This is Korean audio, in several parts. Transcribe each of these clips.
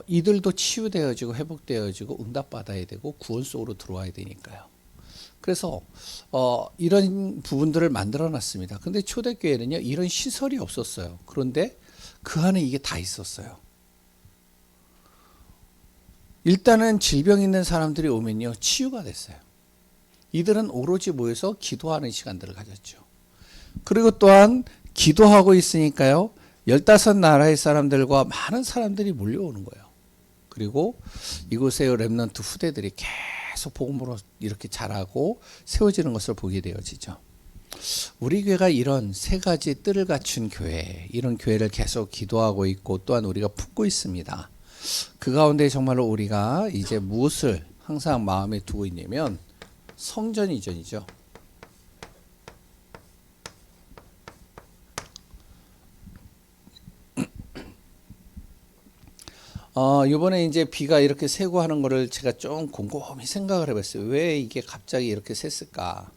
이들도 치유되어지고 회복되어지고 응답받아야 되고 구원 속으로 들어와야 되니까요. 그래서 이런 부분들을 만들어 놨습니다. 근데 초대교회는요, 이런 시설이 없었어요. 그런데 그 안에 이게 다 있었어요. 일단은 질병 있는 사람들이 오면요, 치유가 됐어요. 이들은 오로지 모여서 기도하는 시간들을 가졌죠. 그리고 또한 기도하고 있으니까요, 15나라의 사람들과 많은 사람들이 몰려오는 거예요. 그리고 이곳의 렘넌트 후대들이 계속 복음으로 이렇게 자라고 세워지는 것을 보게 되어지죠. 우리 교회가 이런 세 가지 뜰을 갖춘 교회, 이런 교회를 계속 기도하고 있고 또한 우리가 품고 있습니다. 그 가운데 정말로 우리가 이제 무엇을 항상 마음에 두고 있냐면 성전 이전이죠. 이번에 이제 비가 이렇게 새고 하는 거를 제가 좀 곰곰이 생각을 해봤어요. 왜 이게 갑자기 이렇게 샜을까?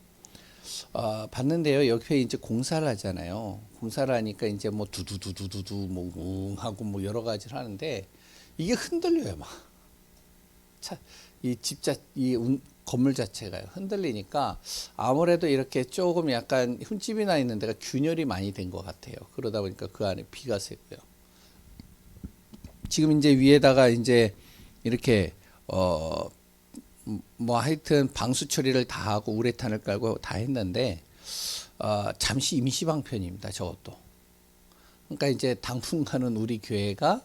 봤는데요. 옆에 이제 공사를 하잖아요. 공사를 하니까 이제 뭐 두두두두두두 뭐 하고 뭐 여러 가지를 하는데 이게 흔들려요, 막. 이 건물 자체가 흔들리니까 아무래도 이렇게 조금 약간 흠집이 나 있는 데가 균열이 많이 된 것 같아요. 그러다 보니까 그 안에 비가 새고요. 지금 이제 위에다가 이제 이렇게 뭐 하여튼 방수 처리를 다 하고 우레탄을 깔고 다 했는데 잠시 임시 방편입니다. 저것도. 그러니까 이제 당분간은 우리 교회가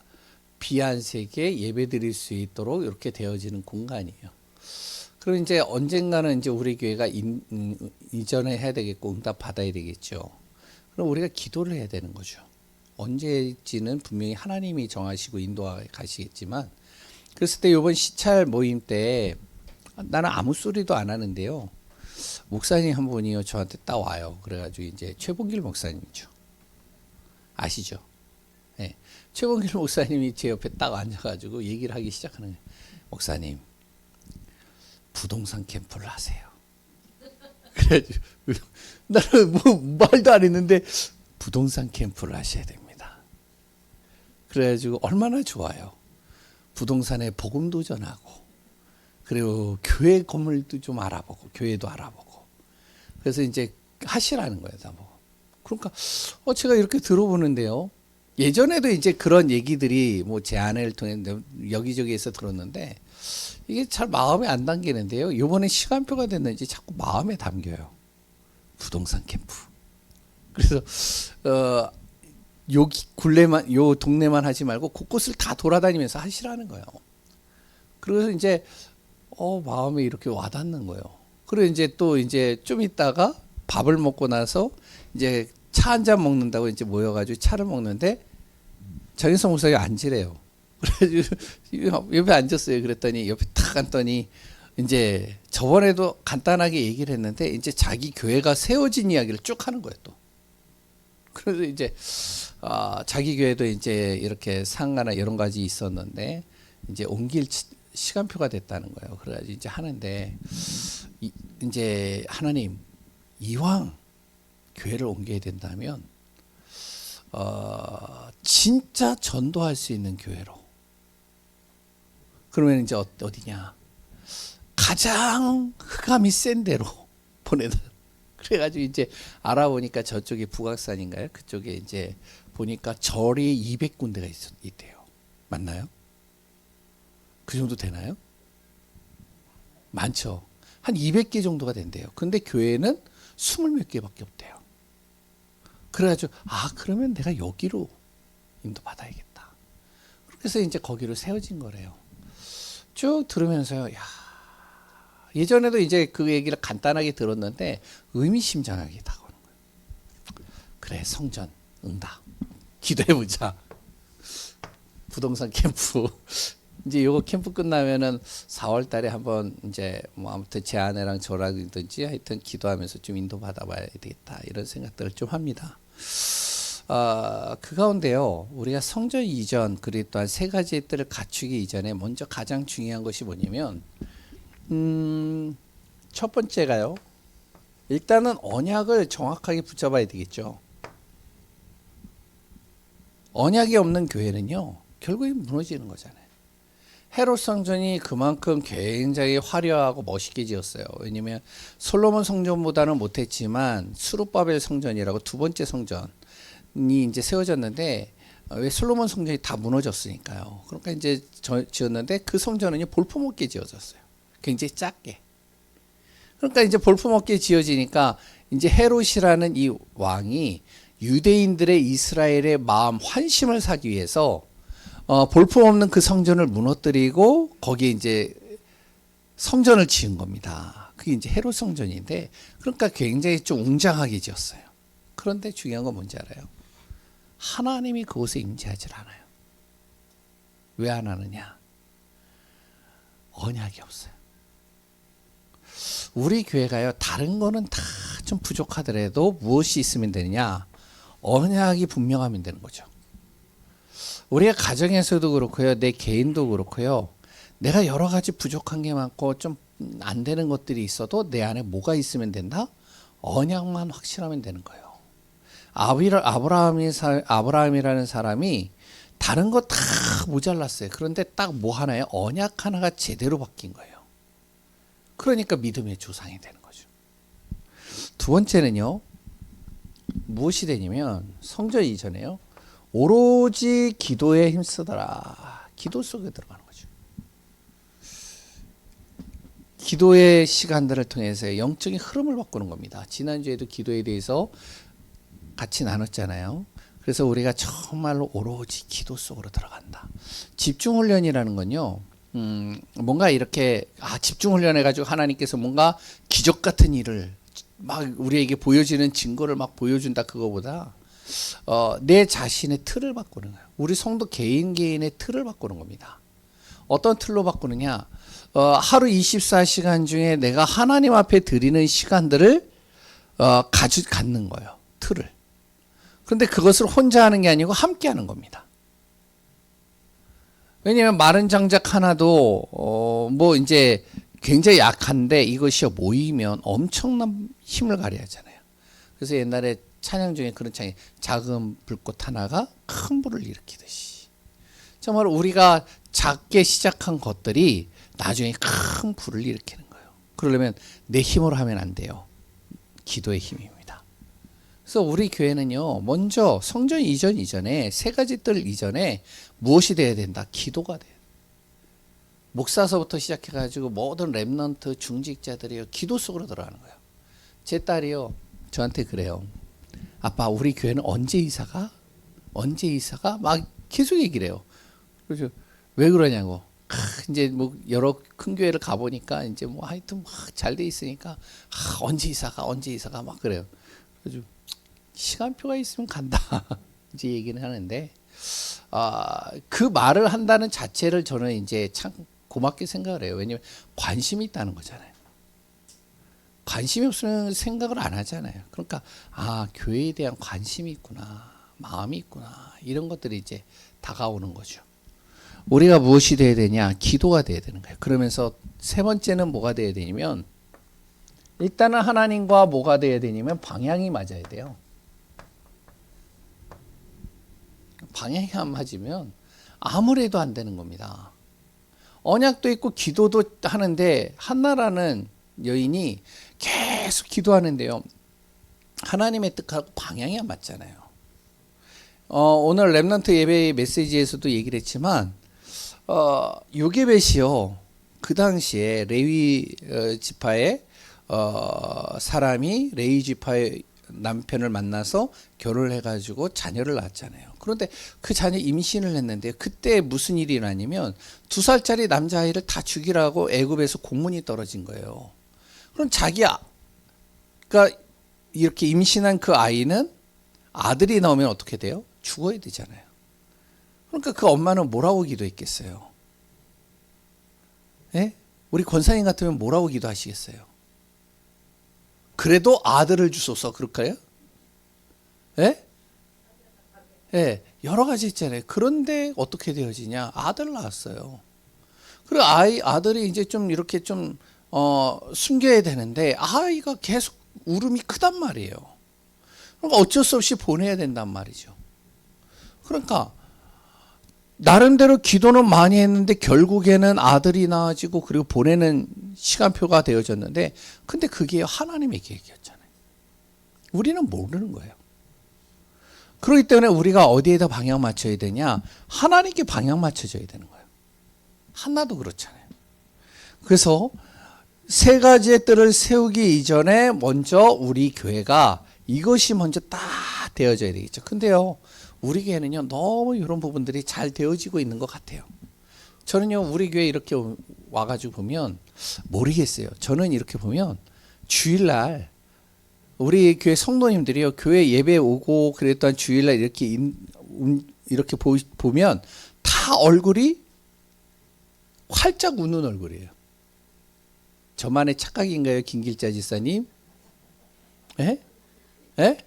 비 안 새게 예배 드릴 수 있도록 이렇게 되어지는 공간이에요. 그리고 이제 언젠가는 이제 우리 교회가 이전에 해야 되겠고 응답 받아야 되겠죠. 그럼 우리가 기도를 해야 되는 거죠. 언제일지는 분명히 하나님이 정하시고 인도하시겠지만, 그랬을 때 이번 시찰 모임 때 나는 아무 소리도 안 하는데요. 목사님 한 분이요 저한테 딱 와요. 그래가지고 이제 최봉길 목사님이죠. 아시죠? 네. 최봉길 목사님이 제 옆에 딱 앉아가지고 얘기를 하기 시작하는 거예요. 목사님, 부동산 캠프를 하세요. 그래가지고 나는 뭐 말도 안 했는데 부동산 캠프를 하셔야 됩니다. 그래가지고 얼마나 좋아요. 부동산에 복음도 전하고, 그리고 교회 건물도 좀 알아보고, 교회도 알아보고. 그래서 이제 하시라는 거예요, 다 뭐. 그러니까 제가 이렇게 들어보는데요. 예전에도 이제 그런 얘기들이 뭐 제안을 통해 여기저기에서 들었는데 이게 잘 마음에 안 담기는데요. 이번에 시간표가 됐는지 자꾸 마음에 담겨요. 부동산 캠프. 그래서 요 동네만 하지 말고 곳곳을 다 돌아다니면서 하시라는 거예요. 그래서 이제 마음에 이렇게 와닿는 거예요. 그리고 이제 또 이제 좀 있다가 밥을 먹고 나서 이제 차 한 잔 먹는다고 이제 모여가지고 차를 먹는데 정인성 목사가 앉으래요. 그래가지고 옆에 앉았어요. 그랬더니 옆에 탁 앉더니 이제 저번에도 간단하게 얘기를 했는데 이제 자기 교회가 세워진 이야기를 쭉 하는 거예요, 또. 그래서 이제 자기 교회도 이제 이렇게 상가나 이런 가지 있었는데 이제 옮길 시간표가 됐다는 거예요. 그래가지고 이제 하는데 이제 하나님, 이왕 교회를 옮겨야 된다면 진짜 전도할 수 있는 교회로. 그러면 이제 어디냐? 가장 흑암이 센 데로 보내는. 그래가지고 이제 알아보니까 저쪽에 북악산인가요? 그쪽에 이제 보니까 절이 200군데가 있대요. 맞나요? 그 정도 되나요? 많죠. 한 200개 정도가 된대요. 근데 교회는 20몇 개밖에 없대요. 그래가지고 그러면 내가 여기로 인도받아야겠다. 그래서 이제 거기로 세워진 거래요. 쭉 들으면서요. 야, 예전에도 이제 그 얘기를 간단하게 들었는데 의미심장하게 다가오는 거예요. 그래, 성전 응답 기도해보자. 부동산 캠프. 이제 요거 캠프 끝나면은 4월 달에 한번 이제 뭐 아무튼 제 아내랑 저라든지 하여튼 기도하면서 좀 인도 받아봐야 되겠다, 이런 생각들을 좀 합니다. 그 가운데요, 우리가 성전 이전 그리고 또한 세 가지의 뜰을 갖추기 이전에 먼저 가장 중요한 것이 뭐냐면 첫 번째가요, 일단은 언약을 정확하게 붙잡아야 되겠죠. 언약이 없는 교회는요 결국에 무너지는 거잖아요. 헤롯 성전이 그만큼 굉장히 화려하고 멋있게 지었어요. 왜냐면 솔로몬 성전보다는 못했지만 수룹바벨 성전이라고 두 번째 성전이 이제 세워졌는데 왜 솔로몬 성전이 다 무너졌으니까요. 그러니까 이제 지었는데 그 성전은요 볼품없게 지어졌어요. 굉장히 작게. 그러니까 이제 볼품없게 지어지니까 이제 헤롯이라는 이 왕이 유대인들의 이스라엘의 마음 환심을 사기 위해서 볼품없는 그 성전을 무너뜨리고 거기에 이제 성전을 지은 겁니다. 그게 이제 헤롯 성전인데 그러니까 굉장히 좀 웅장하게 지었어요. 그런데 중요한 건 뭔지 알아요? 하나님이 그곳에 임재하지 않아요. 왜 안 하느냐? 언약이 없어요. 우리 교회가요, 다른 거는 다 좀 부족하더라도 무엇이 있으면 되느냐? 언약이 분명하면 되는 거죠. 우리가 가정에서도 그렇고요, 내 개인도 그렇고요, 내가 여러 가지 부족한 게 많고 좀 안 되는 것들이 있어도 내 안에 뭐가 있으면 된다? 언약만 확실하면 되는 거예요. 아브라함이라는 사람이 다른 거 다 모자랐어요. 그런데 딱 뭐 하나요? 언약 하나가 제대로 바뀐 거예요. 그러니까 믿음의 조상이 되는 거죠. 두 번째는요, 무엇이 되냐면 성전 이전에요, 오로지 기도에 힘쓰더라. 기도 속에 들어가는 거죠. 기도의 시간들을 통해서 영적인 흐름을 바꾸는 겁니다. 지난주에도 기도에 대해서 같이 나눴잖아요. 그래서 우리가 정말로 오로지 기도 속으로 들어간다. 집중훈련이라는 건요, 뭔가 이렇게 집중훈련 해가지고 하나님께서 뭔가 기적 같은 일을 막 우리에게 보여지는 증거를 막 보여준다, 그거보다 내 자신의 틀을 바꾸는 거예요. 우리 성도 개인의 틀을 바꾸는 겁니다. 어떤 틀로 바꾸느냐? 하루 24시간 중에 내가 하나님 앞에 드리는 시간들을 갖는 거예요. 틀을. 그런데 그것을 혼자 하는 게 아니고 함께 하는 겁니다. 왜냐하면 마른 장작 하나도 뭐 이제 굉장히 약한데 이것이 모이면 엄청난 힘을 발휘하잖아요. 그래서 옛날에 찬양 중에 그런 찬양, 작은 불꽃 하나가 큰 불을 일으키듯이, 정말 우리가 작게 시작한 것들이 나중에 큰 불을 일으키는 거예요. 그러려면 내 힘으로 하면 안 돼요. 기도의 힘입니다. 그래서 우리 교회는요, 먼저 성전 이전에 세 가지 뜰 이전에 무엇이 돼야 된다? 기도가 돼요. 목사서부터 시작해가지고 모든 렘넌트 중직자들이요, 기도 속으로 들어가는 거예요. 제 딸이요, 저한테 그래요. 아빠, 우리 교회는 언제 이사가? 언제 이사가? 막 계속 얘기를 해요. 그래서 왜 그러냐고. 이제 뭐 여러 큰 교회를 가보니까 이제 뭐 하여튼 막 잘 돼 있으니까 언제 이사가 막 그래요. 그래서 시간표가 있으면 간다 이제 얘기는 하는데, 그 말을 한다는 자체를 저는 이제 참 고맙게 생각을 해요. 왜냐면 관심이 있다는 거잖아요. 관심이 없으면 생각을 안 하잖아요. 그러니까 교회에 대한 관심이 있구나, 마음이 있구나, 이런 것들이 이제 다가오는 거죠. 우리가 무엇이 돼야 되냐? 기도가 돼야 되는 거예요. 그러면서 세 번째는 뭐가 돼야 되냐면, 일단은 하나님과 뭐가 돼야 되냐면 방향이 맞아야 돼요. 방향이 안 맞으면 아무래도 안 되는 겁니다. 언약도 있고 기도도 하는데, 한나라는 여인이 계속 기도하는데요, 하나님의 뜻하고 방향이 안 맞잖아요. 오늘 렘넌트 예배 메시지에서도 얘기를 했지만, 요게벳이요, 그 당시에 레위 지파의 사람이 레위 지파의 남편을 만나서 결혼을 해가지고 자녀를 낳았잖아요. 그런데 그 자녀 임신을 했는데, 그때 무슨 일이 일어나냐면 2살짜리 남자아이를 다 죽이라고 애굽에서 공문이 떨어진 거예요. 그럼 그러니까 이렇게 임신한 그 아이는 아들이 나오면 어떻게 돼요? 죽어야 되잖아요. 그러니까 그 엄마는 뭐라고 기도했겠어요? 예? 우리 권사님 같으면 뭐라고 기도하시겠어요? 그래도 아들을 주소서, 그럴까요? 예? 예, 여러 가지 있잖아요. 그런데 어떻게 되어지냐? 아들 낳았어요. 그리고 아들이 이제 좀 이렇게 좀 숨겨야 되는데, 아이가 계속 울음이 크단 말이에요. 그러니까 어쩔 수 없이 보내야 된단 말이죠. 그러니까 나름대로 기도는 많이 했는데 결국에는 아들이 낳아지고 그리고 보내는 시간표가 되어졌는데 근데 그게 하나님의 계획이었잖아요. 우리는 모르는 거예요. 그렇기 때문에 우리가 어디에다 방향 맞춰야 되냐? 하나님께 방향 맞춰줘야 되는 거예요. 하나도 그렇잖아요. 그래서 세 가지의 뜰을 세우기 이전에 먼저 우리 교회가 이것이 먼저 딱 되어져야 되겠죠. 근데요, 우리 교회는요, 너무 이런 부분들이 잘 되어지고 있는 것 같아요. 저는요, 우리 교회 이렇게 와가지고 보면 모르겠어요. 저는 이렇게 보면 주일날 우리 교회 성도님들이요, 교회 예배 오고 그랬던 주일날 이렇게 보면 다 얼굴이 활짝 웃는 얼굴이에요. 저만의 착각인가요, 김길자 지사님? 예? 예?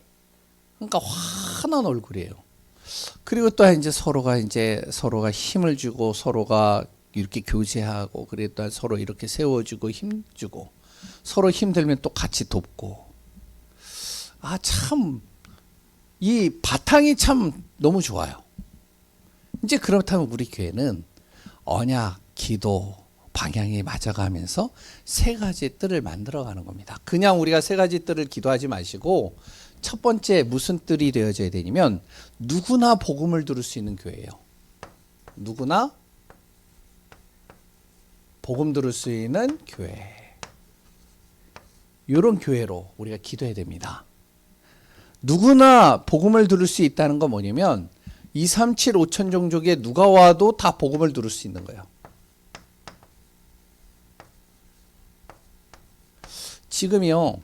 그러니까 환한 얼굴이에요. 그리고 또 이제 서로가 힘을 주고 서로가 이렇게 교제하고 그랬다 서로 이렇게 세워주고 힘주고 서로 힘들면 또 같이 돕고 아 참 이 바탕이 참 너무 좋아요. 이제 그렇다면 우리 교회는 언약, 기도, 방향이 맞아가면서 세 가지 뜰을 만들어가는 겁니다. 그냥 우리가 세 가지 뜰을 기도하지 마시고 첫 번째 무슨 뜰이 되어져야 되냐면 누구나 복음을 들을 수 있는 교회예요. 누구나 복음 들을 수 있는 교회. 이런 교회로 우리가 기도해야 됩니다. 누구나 복음을 들을 수 있다는 건 뭐냐면 237 5천 종족에 누가 와도 다 복음을 들을 수 있는 거예요. 지금이요.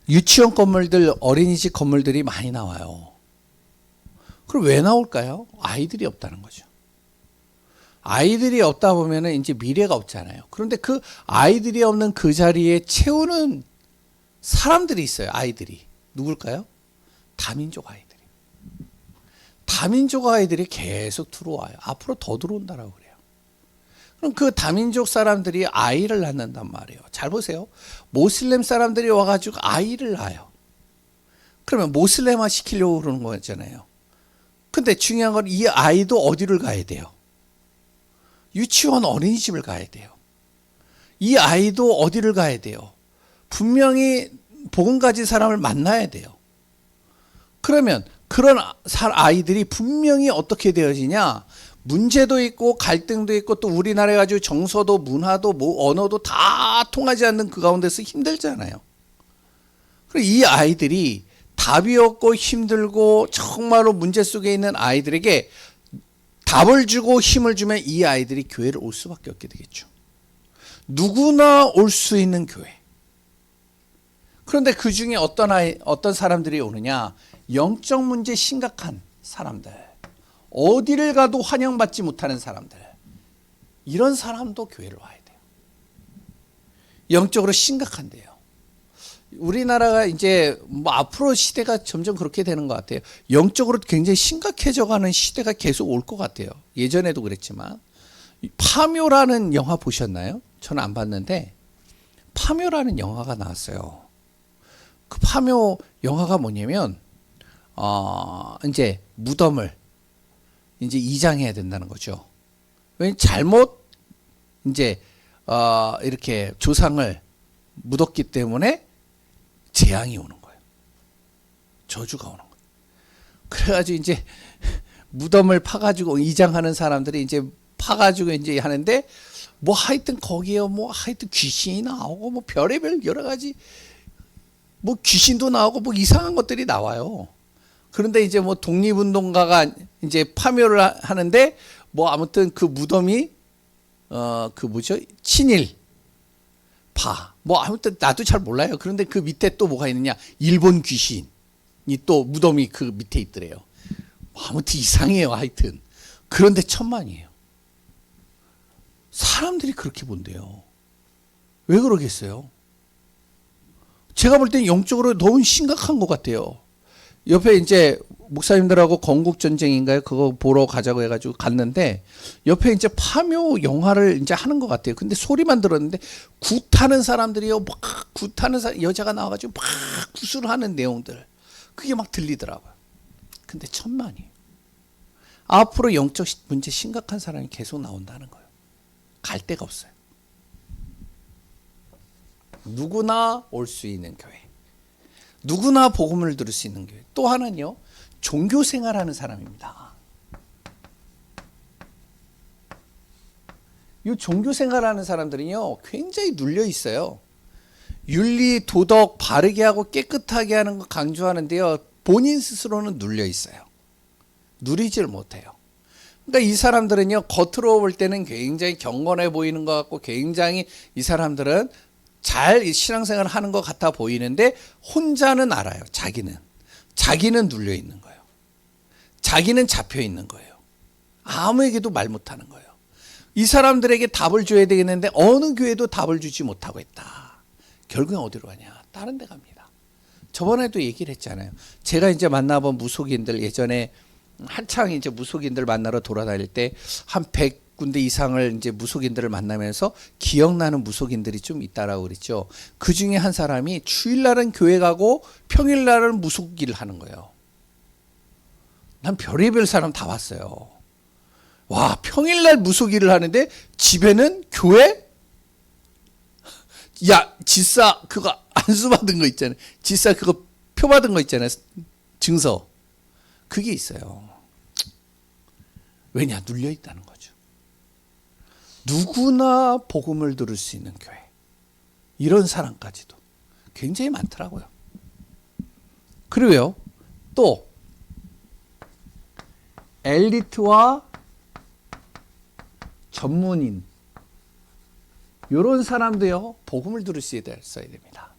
유치원 건물들, 어린이집 건물들이 많이 나와요. 그럼 왜 나올까요? 아이들이 없다는 거죠. 아이들이 없다 보면은 이제 미래가 없잖아요. 그런데 그 아이들이 없는 그 자리에 채우는 사람들이 있어요. 아이들이. 누굴까요? 다민족 아이들이. 다민족 아이들이 계속 들어와요. 앞으로 더 들어온다라고 그래요. 그럼 그 다민족 사람들이 아이를 낳는단 말이에요. 잘 보세요. 모슬렘 사람들이 와가지고 아이를 낳아요. 그러면 모슬렘화 시키려고 그러는 거잖아요. 근데 중요한 건 이 아이도 어디를 가야 돼요? 유치원 어린이집을 가야 돼요. 이 아이도 어디를 가야 돼요? 분명히 복음 가진 사람을 만나야 돼요. 그러면 그런 아이들이 분명히 어떻게 되어지냐? 문제도 있고 갈등도 있고 또 우리나라에 가지고 정서도 문화도 뭐 언어도 다 통하지 않는 그 가운데서 힘들잖아요. 그리고 이 아이들이 답이 없고 힘들고 정말로 문제 속에 있는 아이들에게 답을 주고 힘을 주면 이 아이들이 교회를 올 수밖에 없게 되겠죠. 누구나 올 수 있는 교회. 그런데 그 중에 어떤 사람들이 오느냐? 영적 문제 심각한 사람들. 어디를 가도 환영받지 못하는 사람들. 이런 사람도 교회를 와야 돼요. 영적으로 심각한데요. 우리나라가 이제 뭐 앞으로 시대가 점점 그렇게 되는 것 같아요. 영적으로 굉장히 심각해져가는 시대가 계속 올 것 같아요. 예전에도 그랬지만. 파묘라는 영화 보셨나요? 저는 안 봤는데 파묘라는 영화가 나왔어요. 그 파묘 영화가 뭐냐면 이제 무덤을 이제 이장해야 된다는 거죠. 왜냐면 잘못 이제 이렇게 조상을 묻었기 때문에 재앙이 오는 거예요. 저주가 오는 거예요. 그래가지고 이제 무덤을 파가지고 이장하는 사람들이 이제 파가지고 이제 하는데 뭐 하여튼 거기에 뭐 하여튼 귀신이 나오고 뭐 별의별 여러 가지 뭐 귀신도 나오고 뭐 이상한 것들이 나와요. 그런데 이제 뭐 독립운동가가 이제 파묘를 하는데 뭐 아무튼 그 무덤이 그 뭐죠? 친일 파. 뭐 아무튼 나도 잘 몰라요. 그런데 그 밑에 또 뭐가 있느냐? 일본 귀신이 또 무덤이 그 밑에 있더래요. 아무튼 이상해요. 하여튼. 그런데 천만이에요. 사람들이 그렇게 본대요. 왜 그러겠어요? 제가 볼 땐 영적으로 너무 심각한 것 같아요. 옆에 이제 목사님들하고 건국전쟁인가요? 그거 보러 가자고 해가지고 갔는데 옆에 이제 파묘 영화를 이제 하는 것 같아요. 근데 소리만 들었는데 굿하는 사람들이요. 막 굿하는 여자가 나와가지고 막 굿을 하는 내용들. 그게 막 들리더라고요. 근데 천만이에요. 앞으로 영적 문제 심각한 사람이 계속 나온다는 거예요. 갈 데가 없어요. 누구나 올 수 있는 교회. 누구나 복음을 들을 수 있는 교회. 또 하나는요. 종교 생활하는 사람입니다. 이 종교 생활하는 사람들은요. 굉장히 눌려 있어요. 윤리, 도덕 바르게 하고 깨끗하게 하는 거 강조하는데요. 본인 스스로는 눌려 있어요. 누리지를 못해요. 그러니까 이 사람들은요. 겉으로 볼 때는 굉장히 경건해 보이는 것 같고 굉장히 이 사람들은 잘 신앙생활을 하는 것 같아 보이는데 혼자는 알아요. 자기는 눌려 있는 거예요. 자기는 잡혀 있는 거예요. 아무에게도 말 못하는 거예요. 이 사람들에게 답을 줘야 되겠는데 어느 교회도 답을 주지 못하고 있다. 결국엔 어디로 가냐? 다른 데 갑니다. 저번에도 얘기를 했잖아요. 제가 이제 만나본 무속인들 예전에 한창 이제 무속인들 만나러 돌아다닐 때 한 100군데 이상을 이제 무속인들을 만나면서 기억나는 무속인들이 좀 있다라고 그랬죠. 그 중에 한 사람이 주일날은 교회 가고 평일날은 무속 일을 하는 거예요. 난 별의별 사람 다 봤어요. 와, 평일날 무속 일을 하는데 집에는 교회? 야, 지사 그거 안수 받은 거 있잖아요. 지사 그거 표 받은 거 있잖아요. 증서. 그게 있어요. 왜냐? 눌려 있다는 거죠. 누구나 복음을 들을 수 있는 교회. 이런 사람까지도 굉장히 많더라고요. 그리고요. 또 엘리트와 전문인 이런 사람도요. 복음을 들을 수 있어야 됩니다.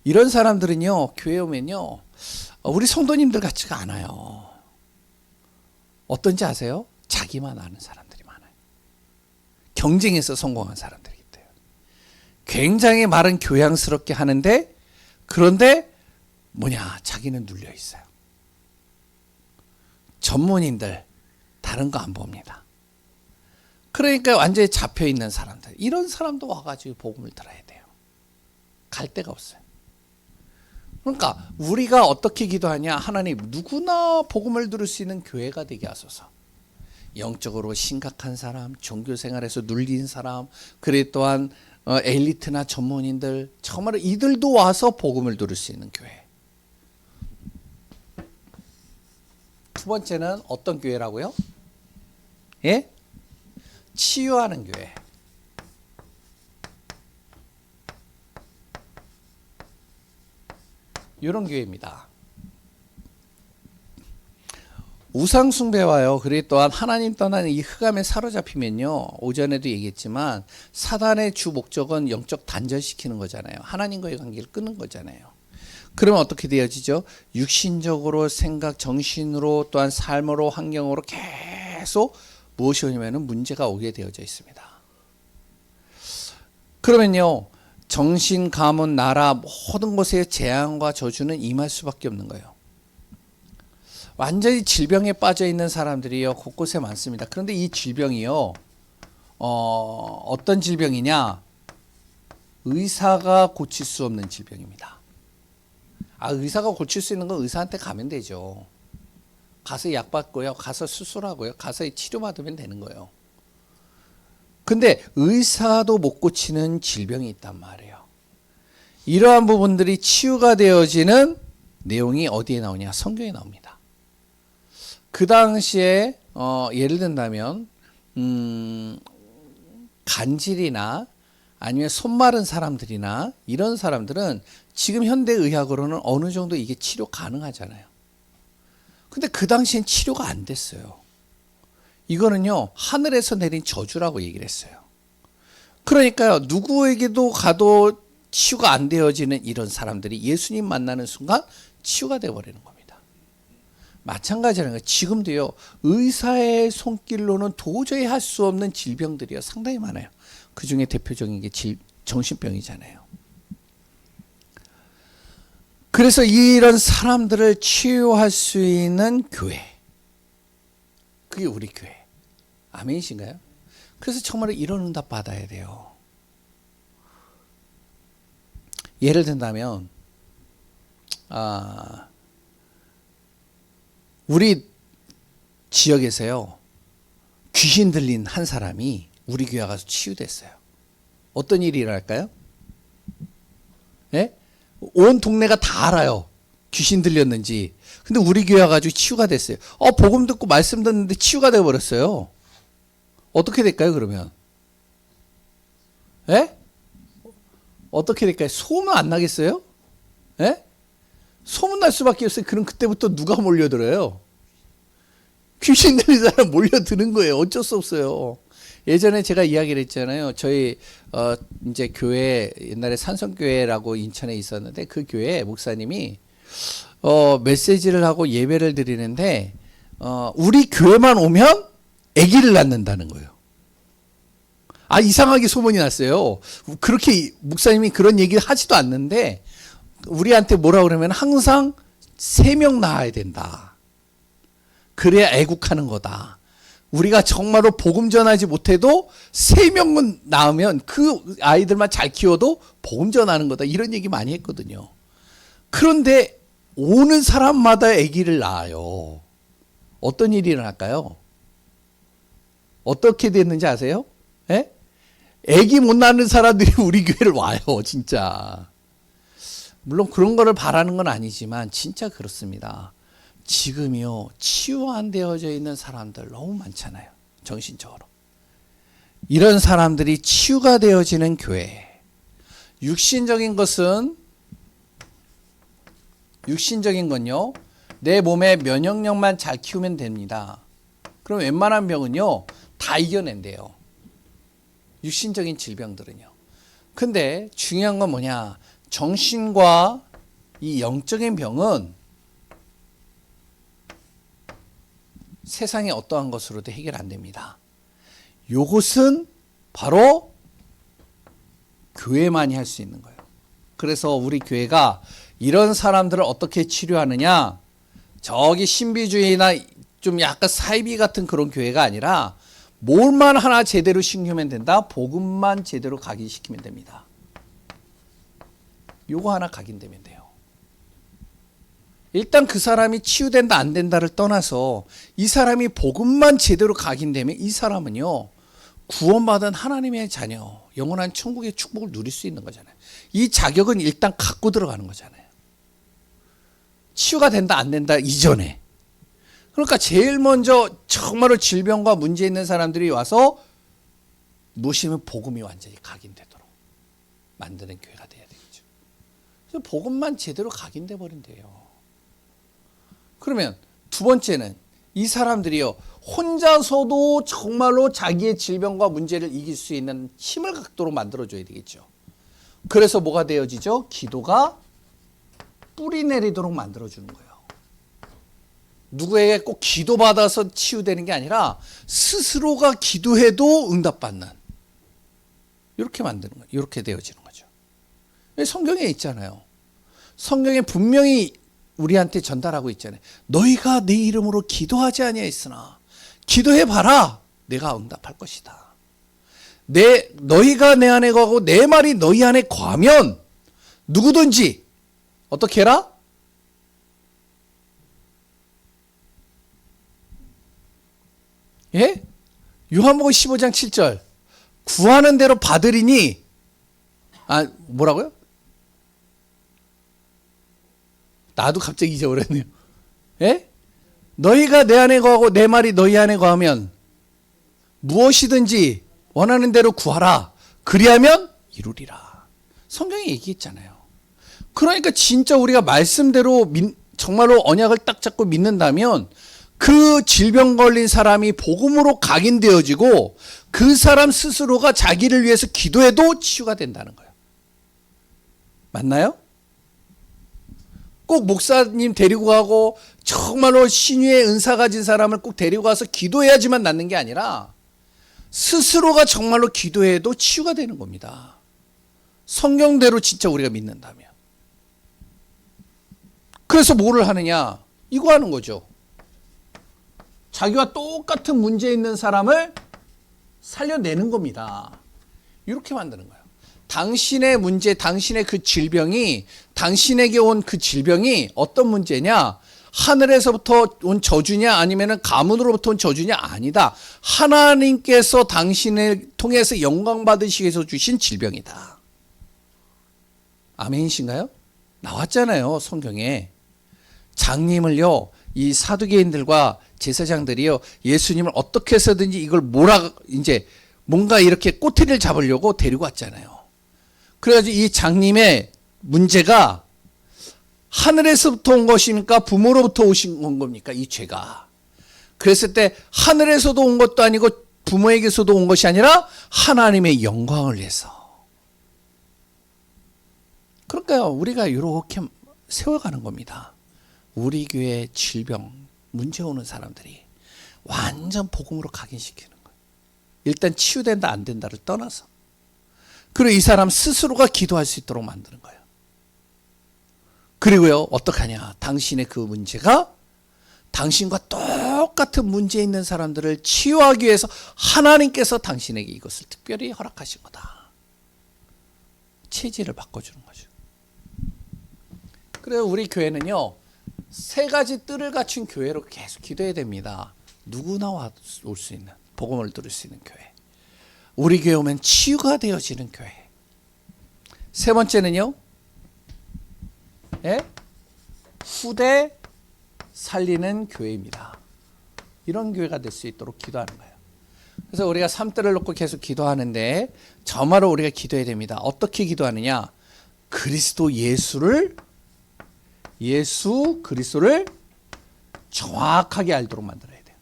이런 사람들은요. 교회 오면요. 우리 성도님들 같지가 않아요. 어떤지 아세요? 자기만 아는 사람들이 많아요. 경쟁에서 성공한 사람들이기 때문에. 굉장히 말은 교양스럽게 하는데 그런데 자기는 눌려 있어요. 전문인들 다른 거 안 봅니다. 그러니까 완전히 잡혀 있는 사람들. 이런 사람도 와가지고 복음을 들어야 돼요. 갈 데가 없어요. 그러니까 우리가 어떻게 기도하냐. 하나님 누구나 복음을 들을 수 있는 교회가 되게 하소서. 영적으로 심각한 사람, 종교생활에서 눌린 사람, 그래 또한 엘리트나 전문인들 정말 이들도 와서 복음을 들을 수 있는 교회. 두 번째는 어떤 교회라고요? 예? 치유하는 교회. 이런 교회입니다. 우상 숭배와요. 그리고 또한 하나님 떠나는 이 흑암에 사로잡히면요. 오전에도 얘기했지만 사단의 주 목적은 영적 단절시키는 거잖아요. 하나님과의 관계를 끊는 거잖아요. 그러면 어떻게 되어지죠? 육신적으로 생각, 정신으로 또한 삶으로 환경으로 계속 무엇이 오냐면 문제가 오게 되어져 있습니다. 그러면요. 정신, 가문, 나라 모든 곳에 재앙과 저주는 임할 수밖에 없는 거예요. 완전히 질병에 빠져 있는 사람들이요. 곳곳에 많습니다. 그런데 이 질병이요. 어떤 질병이냐? 의사가 고칠 수 없는 질병입니다. 의사가 고칠 수 있는 건 의사한테 가면 되죠. 가서 약 받고요. 가서 수술하고요. 가서 치료받으면 되는 거예요. 근데 의사도 못 고치는 질병이 있단 말이에요. 이러한 부분들이 치유가 되어지는 내용이 어디에 나오냐? 성경에 나옵니다. 그 당시에 예를 든다면 간질이나 아니면 손 마른 사람들이나 이런 사람들은 지금 현대의학으로는 어느 정도 이게 치료 가능하잖아요. 근데 그 당시엔 치료가 안 됐어요. 이거는요, 하늘에서 내린 저주라고 얘기를 했어요. 그러니까요, 누구에게도 가도 치유가 안 되어지는 이런 사람들이 예수님 만나는 순간 치유가 되어버리는 겁니다. 마찬가지라는 거예요. 지금도요, 의사의 손길로는 도저히 할 수 없는 질병들이요, 상당히 많아요. 그 중에 대표적인 게 정신병이잖아요. 그래서 이런 사람들을 치유할 수 있는 교회. 그게 우리 교회. 아멘이신가요? 그래서 정말 이런 응답 받아야 돼요. 예를 든다면, 우리 지역에서요, 귀신 들린 한 사람이 우리 교회 가서 치유됐어요. 어떤 일이 일어날까요? 예? 온 동네가 다 알아요. 귀신 들렸는지. 근데 우리 교회 가지고 치유가 됐어요. 복음 듣고 말씀 듣는데 치유가 돼 버렸어요. 어떻게 될까요, 그러면? 예? 어떻게 될까요? 소문 안 나겠어요? 예? 소문 날 수밖에 없어요. 그럼 그때부터 누가 몰려들어요? 귀신 들린 사람 몰려드는 거예요. 어쩔 수 없어요. 예전에 제가 이야기를 했잖아요. 저희 이제 교회, 옛날에 산성교회라고 인천에 있었는데, 그 교회 목사님이 메시지를 하고 예배를 드리는데 우리 교회만 오면 아기를 낳는다는 거예요. 이상하게 소문이 났어요. 그렇게 목사님이 그런 얘기를 하지도 않는데 우리한테 뭐라 그러면 항상 3명 낳아야 된다. 그래야 애국하는 거다. 우리가 정말로 복음 전하지 못해도 3명은 낳으면 그 아이들만 잘 키워도 복음 전하는 거다. 이런 얘기 많이 했거든요. 그런데 오는 사람마다 아기를 낳아요. 어떤 일이 일어날까요? 어떻게 됐는지 아세요? 예? 아기 못 낳는 사람들이 우리 교회를 와요. 진짜. 물론 그런 거를 바라는 건 아니지만 진짜 그렇습니다. 지금요, 치유 안 되어져 있는 사람들 너무 많잖아요. 정신적으로. 이런 사람들이 치유가 되어지는 교회. 육신적인 건요, 내 몸의 면역력만 잘 키우면 됩니다. 그럼 웬만한 병은요, 다 이겨낸대요. 육신적인 질병들은요. 근데 중요한 건 뭐냐? 정신과 이 영적인 병은 세상의 어떠한 것으로도 해결 안 됩니다. 요것은 바로 교회만이 할 수 있는 거예요. 그래서 우리 교회가 이런 사람들을 어떻게 치료하느냐? 저기 신비주의나 좀 약간 사이비 같은 그런 교회가 아니라 뭘만 하나 제대로 신기면 된다? 복음만 제대로 각인시키면 됩니다. 요거 하나 각인되면 돼요. 일단 그 사람이 치유된다 안 된다를 떠나서 이 사람이 복음만 제대로 각인되면 이 사람은요, 구원받은 하나님의 자녀, 영원한 천국의 축복을 누릴 수 있는 거잖아요. 이 자격은 일단 갖고 들어가는 거잖아요. 치유가 된다 안 된다 이전에. 그러니까 제일 먼저 정말로 질병과 문제 있는 사람들이 와서 무엇이면 복음이 완전히 각인되도록 만드는 교회가 돼야 되겠죠. 그래서 복음만 제대로 각인돼 버린대요. 그러면 두 번째는 이 사람들이요, 혼자서도 정말로 자기의 질병과 문제를 이길 수 있는 힘을 갖도록 만들어줘야 되겠죠. 그래서 뭐가 되어지죠? 기도가 뿌리 내리도록 만들어주는 거예요. 누구에게 꼭 기도받아서 치유되는 게 아니라 스스로가 기도해도 응답받는, 이렇게 만드는 거예요. 이렇게 되어지는 거죠. 성경에 있잖아요. 성경에 분명히 우리한테 전달하고 있잖아요. 너희가 내 이름으로 기도하지 아니하였으나 기도해봐라, 내가 응답할 것이다. 너희가 내 안에 거하고 내 말이 너희 안에 거하면 누구든지 어떻게 해라? 예? 요한복음 15장 7절. 구하는 대로 받으리니, 뭐라고요? 나도 갑자기 잊어버렸네요. 예? 너희가 내 안에 거하고 내 말이 너희 안에 거하면 무엇이든지 원하는 대로 구하라. 그리하면 이루리라. 성경에 얘기했잖아요. 그러니까 진짜 우리가 말씀대로 정말로 언약을 딱 잡고 믿는다면 그 질병 걸린 사람이 복음으로 각인되어지고 그 사람 스스로가 자기를 위해서 기도해도 치유가 된다는 거예요. 맞나요? 꼭 목사님 데리고 가고 정말로 신유의 은사 가진 사람을 꼭 데리고 가서 기도해야지만 낫는 게 아니라 스스로가 정말로 기도해도 치유가 되는 겁니다. 성경대로 진짜 우리가 믿는다면. 그래서 뭐를 하느냐? 이거 하는 거죠. 자기와 똑같은 문제 있는 사람을 살려내는 겁니다. 이렇게 만드는 거예요. 당신의 문제, 당신의 그 질병이, 당신에게 온 그 질병이 어떤 문제냐? 하늘에서부터 온 저주냐 아니면은 가문으로부터 온 저주냐 아니다. 하나님께서 당신을 통해서 영광 받으시기 위해서 주신 질병이다. 아멘이신가요? 나왔잖아요, 성경에. 장님을요, 이 사두개인들과 제사장들이요, 예수님을 어떻게 해서든지 이걸 이제 뭔가 이렇게 꼬투리를 잡으려고 데리고 왔잖아요. 그래가지고 이 장님의 문제가 하늘에서부터 온 것입니까? 부모로부터 오신 겁니까? 이 죄가. 그랬을 때 하늘에서도 온 것도 아니고 부모에게서도 온 것이 아니라 하나님의 영광을 위해서. 그러니까요, 우리가 이렇게 세워가는 겁니다. 우리 교회 질병, 문제 오는 사람들이 완전 복음으로 각인시키는 거예요. 일단 치유된다 안 된다를 떠나서. 그리고 이 사람 스스로가 기도할 수 있도록 만드는 거예요. 그리고요, 어떡하냐. 당신의 그 문제가 당신과 똑같은 문제 있는 사람들을 치유하기 위해서 하나님께서 당신에게 이것을 특별히 허락하신 거다. 체질을 바꿔주는 거죠. 그래서 우리 교회는요, 세 가지 뜰을 갖춘 교회로 계속 기도해야 됩니다. 누구나 올 수 있는, 복음을 들을 수 있는 교회. 우리 교회 오면 치유가 되어지는 교회. 세 번째는요, 후대 살리는 교회입니다. 이런 교회가 될 수 있도록 기도하는 거예요. 그래서 우리가 3대를 놓고 계속 기도하는데 저마로 우리가 기도해야 됩니다. 어떻게 기도하느냐? 예수 그리스도를 정확하게 알도록 만들어야 돼요.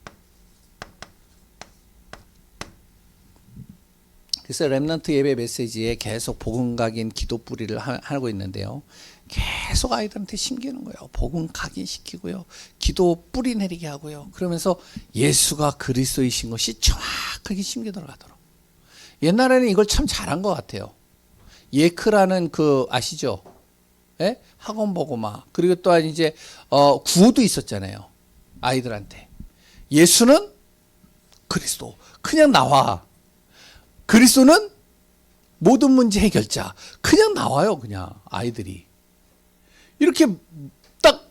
그래서 렘넌트 예배 메시지에 계속 복음 각인 기도 뿌리를 하고 있는데요. 계속 아이들한테 심기는 거예요. 복음 각인시키고요. 기도 뿌리 내리게 하고요. 그러면서 예수가 그리스도이신 것이 정확하게 심겨 들어가도록. 옛날에는 이걸 참 잘한 것 같아요. 예크라는 그 아시죠? 예? 학원 복음화. 그리고 또한 이제 구호도 있었잖아요. 아이들한테. 예수는 그리스도. 그냥 나와. 그리스도는 모든 문제 해결자. 그냥 나와요. 그냥 아이들이. 이렇게 딱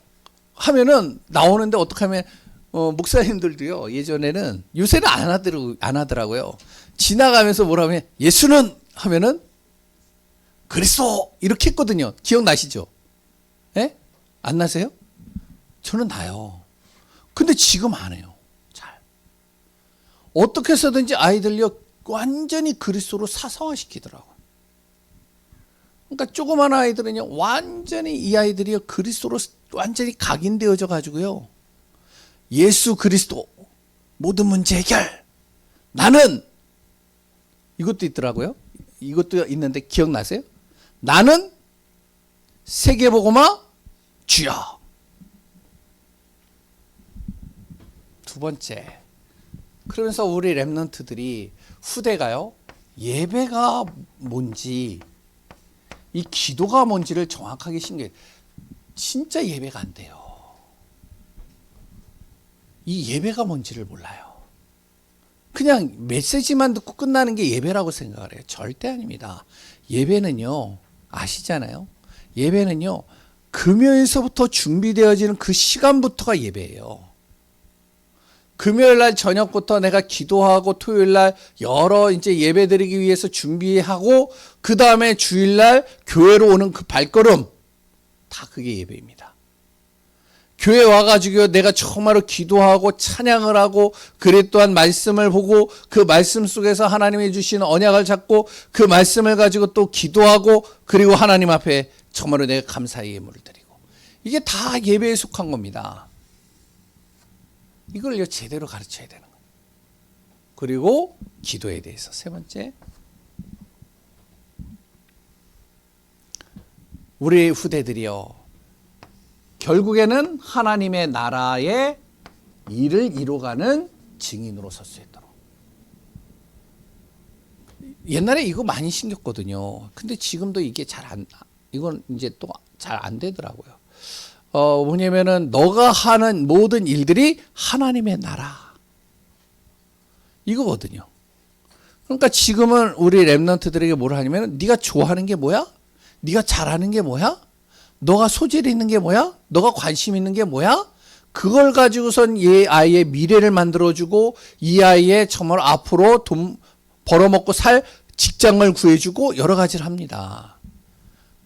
하면은 나오는데 어떻게 하면 목사님들도요. 예전에는 요새는 안 하더라고요. 지나가면서 뭐라 하면 예수는 하면은 그리스도 이렇게 했거든요. 기억나시죠? 예? 안 나세요? 저는 나요. 근데 지금 안 해요. 잘. 어떻게 해서든지 아이들요 완전히 그리스도로 사성화시키더라고요. 그러니까 조그만 아이들은요 완전히 이 아이들이요 그리스도로 완전히 각인되어져 가지고요 예수 그리스도 모든 문제 해결. 나는 이것도 있더라고요. 이것도 있는데 기억나세요? 나는 세계복음화 주여. 두 번째. 그러면서 우리 렘넌트들이 후대가요. 예배가 뭔지 이 기도가 뭔지를 정확하게 신경. 진짜 예배가 안 돼요. 이 예배가 뭔지를 몰라요. 그냥 메시지만 듣고 끝나는 게 예배라고 생각을 해요. 절대 아닙니다. 예배는요. 아시잖아요. 예배는요. 금요일서부터 준비되어지는 그 시간부터가 예배예요. 금요일 날 저녁부터 내가 기도하고 토요일 날 여러 이제 예배 드리기 위해서 준비하고 그 다음에 주일 날 교회로 오는 그 발걸음 다 그게 예배입니다. 교회 와가지고 내가 정말로 기도하고 찬양을 하고 그래 또한 말씀을 보고 그 말씀 속에서 하나님이 주시는 언약을 잡고 그 말씀을 가지고 또 기도하고 그리고 하나님 앞에 정말로 내가 감사의 예물을 드리고 이게 다 예배에 속한 겁니다. 이걸 제대로 가르쳐야 되는 거예요. 그리고 기도에 대해서 세 번째. 우리 후대들이요. 결국에는 하나님의 나라의 일을 이루어가는 증인으로 설 수 있도록. 옛날에 이거 많이 신겼거든요. 근데 지금도 이게 이건 이제 또 잘 안 되더라고요. 뭐냐면은 너가 하는 모든 일들이 하나님의 나라 이거거든요. 그러니까 지금은 우리 렘넌트들에게 뭐라 하냐면 네가 좋아하는 게 뭐야? 네가 잘하는 게 뭐야? 너가 소질이 있는 게 뭐야? 너가 관심 있는 게 뭐야? 그걸 가지고선 이 아이의 미래를 만들어주고 이 아이의 정말 앞으로 돈 벌어먹고 살 직장을 구해주고 여러 가지를 합니다.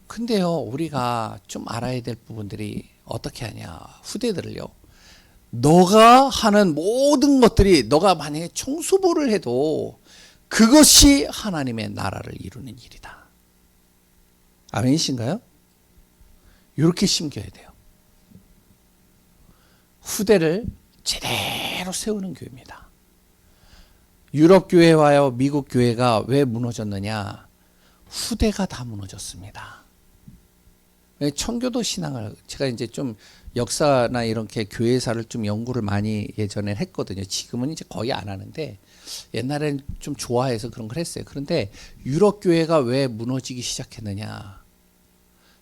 근데요, 우리가 좀 알아야 될 부분들이 어떻게 하냐. 후대들을요. 너가 하는 모든 것들이 너가 만약에 청소부를 해도 그것이 하나님의 나라를 이루는 일이다. 아멘이신가요? 이렇게 심겨야 돼요. 후대를 제대로 세우는 교회입니다. 유럽 교회와요, 미국 교회가 왜 무너졌느냐? 후대가 다 무너졌습니다. 청교도 신앙을 제가 이제 좀 역사나 이렇게 교회사를 좀 연구를 많이 예전에 했거든요. 지금은 이제 거의 안 하는데 옛날에는 좀 좋아해서 그런 걸 했어요. 그런데 유럽 교회가 왜 무너지기 시작했느냐?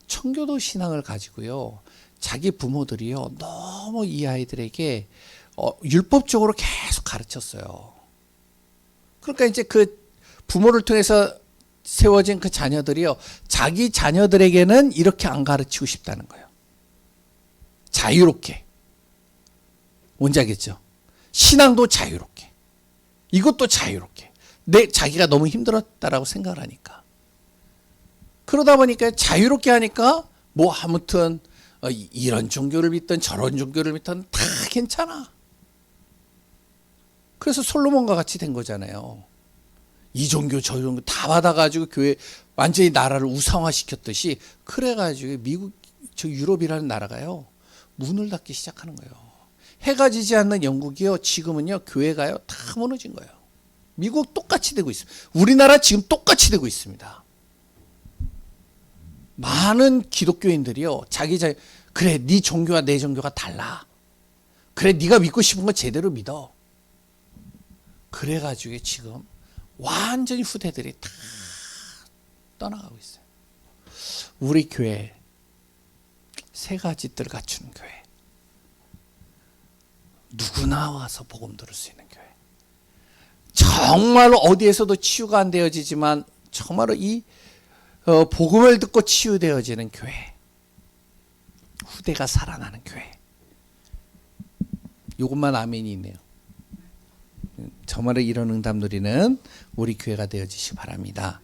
청교도 신앙을 가지고요. 자기 부모들이요. 너무 이 아이들에게 율법적으로 계속 가르쳤어요. 그러니까 이제 그 부모를 통해서 세워진 그 자녀들이요. 자기 자녀들에게는 이렇게 안 가르치고 싶다는 거예요. 자유롭게. 뭔지 알겠죠? 신앙도 자유롭게. 이것도 자유롭게. 자기가 너무 힘들었다라고 생각을 하니까. 그러다 보니까 자유롭게 하니까 뭐 아무튼 이런 종교를 믿든 저런 종교를 믿든 다 괜찮아. 그래서 솔로몬과 같이 된 거잖아요. 이 종교 저 종교 다 받아가지고 교회 완전히 나라를 우상화시켰듯이 그래가지고 미국 저 유럽이라는 나라가요 문을 닫기 시작하는 거예요. 해가 지지 않는 영국이요 지금은요 교회가요 다 무너진 거예요. 미국 똑같이 되고 있습니다. 우리나라 지금 똑같이 되고 있습니다. 많은 기독교인들이요 그래 네 종교와 내 종교가 달라. 그래 네가 믿고 싶은 거 제대로 믿어. 그래가지고 지금 완전히 후대들이 다 떠나가고 있어요. 우리 교회 세 가지 뜰 갖추는 교회. 누구나 와서 복음 들을 수 있는 교회. 정말로 어디에서도 치유가 안 되어지지만 정말로 이 복음을 듣고 치유되어지는 교회. 후대가 살아나는 교회. 이것만 아멘이 있네요. 정말로 이런 응답 누리는 우리 교회가 되어지시기 바랍니다.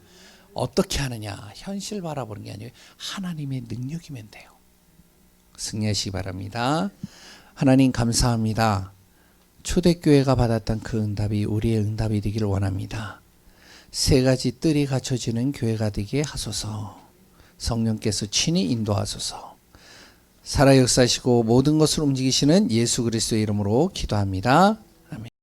어떻게 하느냐? 현실 바라보는 게 아니고 하나님의 능력이면 돼요. 승리하시기 바랍니다. 하나님 감사합니다. 초대교회가 받았던 그 응답이 우리의 응답이 되기를 원합니다. 세 가지 뜰이 갖춰지는 교회가 되게 하소서. 성령께서 친히 인도하소서. 살아 역사하시고 모든 것을 움직이시는 예수 그리스도의 이름으로 기도합니다.